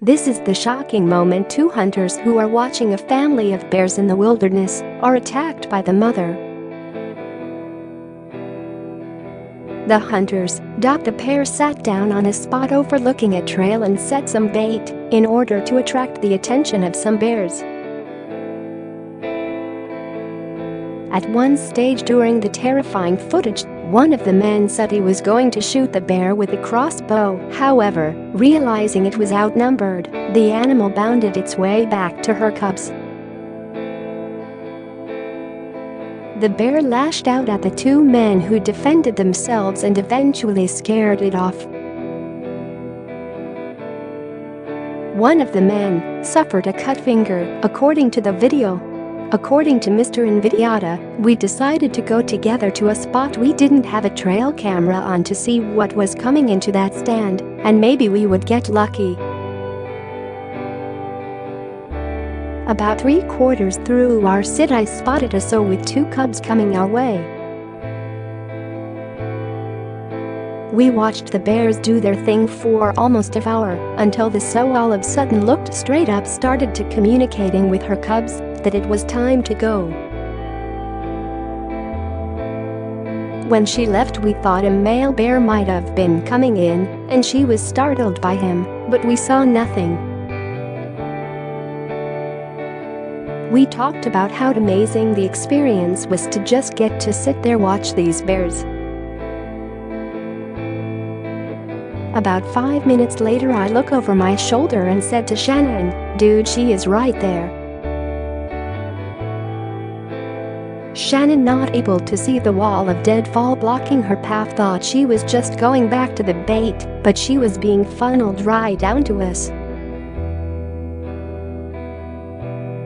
This is the shocking moment. Two hunters who are watching a family of bears in the wilderness are attacked by the mother. The hunters, the pair sat down on a spot overlooking a trail and set some bait in order to attract the attention of some bears. At one stage during the terrifying footage, one of the men said he was going to shoot the bear with a crossbow. However, realizing it was outnumbered, the animal bounded its way back to her cubs. The bear lashed out at the two men who defended themselves and eventually scared it off. One of the men suffered a cut finger, according to the video. According to Mr Invidiata, we decided to go together to a spot we didn't have a trail camera on to see what was coming into that stand, and maybe we would get lucky. About 3/4 through our sit, I spotted a sow with two cubs coming our way. We watched the bears do their thing for almost an hour until the sow all of a sudden looked straight up, started to communicating with her cubs that it was time to go. When she left, we thought a male bear might have been coming in, and she was startled by him, but we saw nothing. We talked about how amazing the experience was to just get to sit there watch these bears. About 5 minutes later, I look over my shoulder and said to Shannon, "Dude, she is right there." Shannon, not able to see the wall of deadfall blocking her path, thought she was just going back to the bait, but she was being funneled right down to us.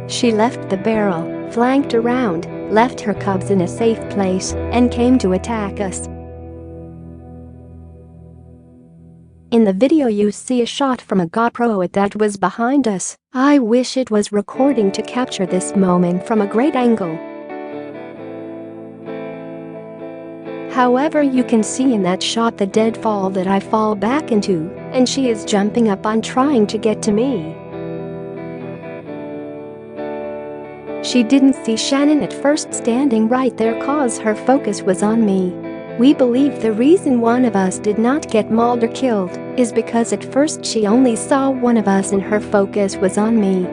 She left the barrel, flanked around, left her cubs in a safe place, and came to attack us. In the video you see a shot from a GoPro that was behind us. I wish it was recording to capture this moment from a great angle. However, you can see in that shot the deadfall that I fall back into, and she is jumping up on trying to get to me. She didn't see Shannon at first standing right there cause her focus was on me. We believe the reason one of us did not get mauled or killed is because at first she only saw one of us and her focus was on me.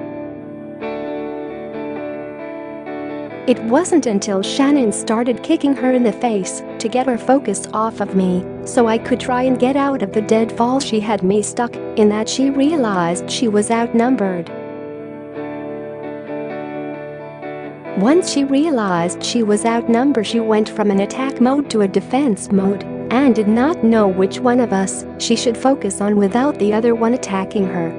It wasn't until Shannon started kicking her in the face to get her focus off of me so I could try and get out of the deadfall she had me stuck in that she realized she was outnumbered. Once she realized she was outnumbered, she went from an attack mode to a defense mode and did not know which one of us she should focus on without the other one attacking her.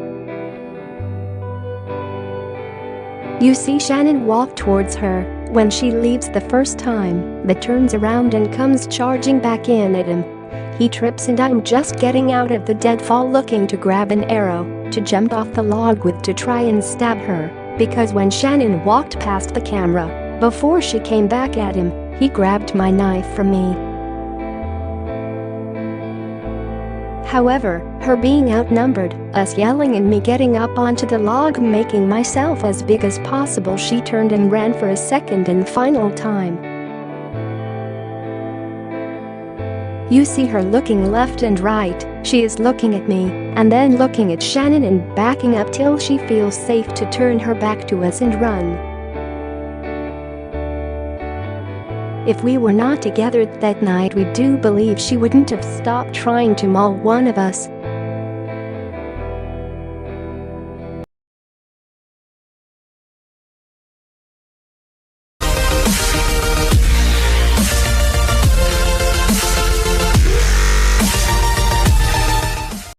You see Shannon walk towards her. When she leaves the first time, but turns around and comes charging back in at him. He trips and I'm just getting out of the deadfall looking to grab an arrow to jump off the log with to try and stab her, because when Shannon walked past the camera, before she came back at him, he grabbed my knife from me. However, her being outnumbered, us yelling and me getting up onto the log making myself as big as possible, she turned and ran for a second and final time. You see her looking left and right. She is looking at me and then looking at Shannon and backing up till she feels safe to turn her back to us and run. If we were not together that night, we do believe she wouldn't have stopped trying to maul one of us